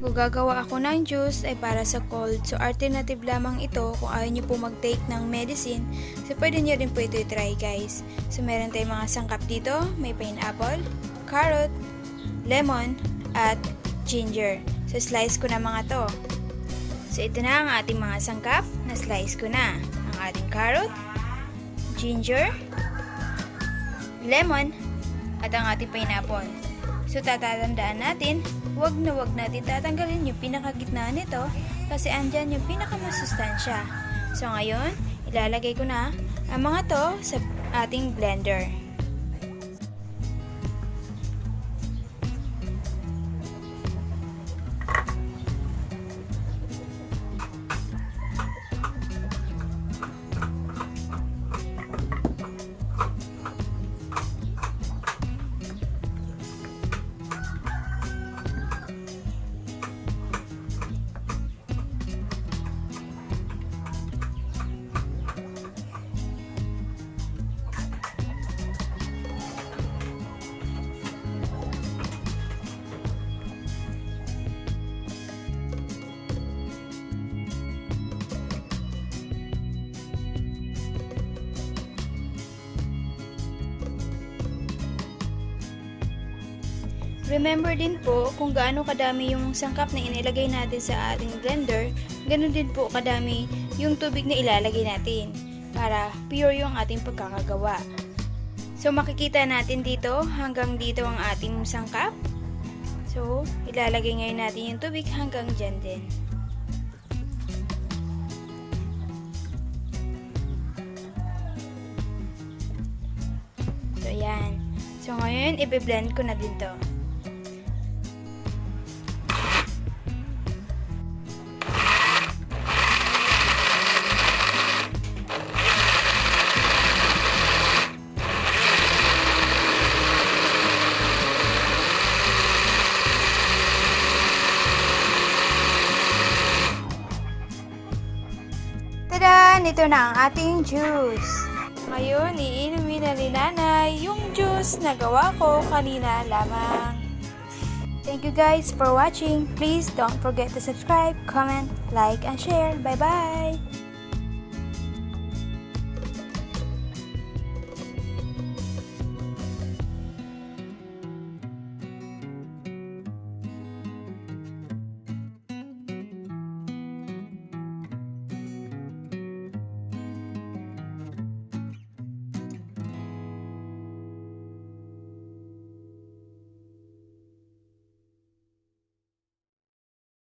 kung gagawa ako ng juice ay para sa cold. So, alternative lamang ito kung ayaw nyo po mag-take ng medicine. So, pwede nyo rin po ito i-try guys. So, meron tayong mga sangkap dito. May pineapple, carrot, lemon, at ginger. So, slice ko na mga to. So, ito na ang ating mga sangkap na slice ko na. Ang ating carrot, ginger, lemon, at ang ating pineapple. So, tatandaan natin, wag natin tatanggalin yung pinakagitna nito kasi andyan yung pinakamasustansya. So, ngayon, ilalagay ko na ang mga to sa ating blender. Remember din po kung gaano kadami yung sangkap na inilagay natin sa ating blender, ganun din po kadami yung tubig na ilalagay natin para pure yung ating pagkakagawa. So makikita natin dito hanggang dito ang ating sangkap. So ilalagay ngayon natin yung tubig hanggang dyan din. So ayan. So ngayon i-blend ko na din to. Tada! Ito na ang ating juice. Ngayon, iinumin na ni Nanay yung juice na gawa ko kanina lamang. Thank you guys for watching. Please don't forget to subscribe, comment, like, and share. Bye-bye!